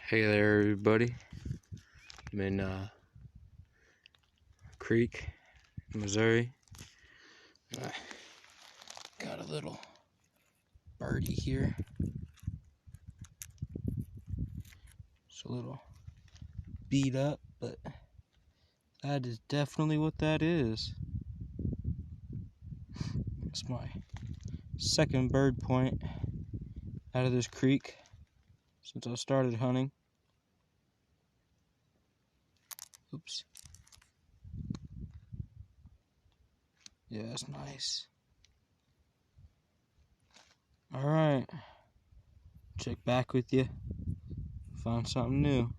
Hey there, everybody. I'm in Creek, Missouri. Got a little birdie here. It's a little beat up, but that is definitely what that is. It's my second bird point out of this creek since I started hunting. Oops. Yeah, that's nice. Alright. Check back with you. Find something new.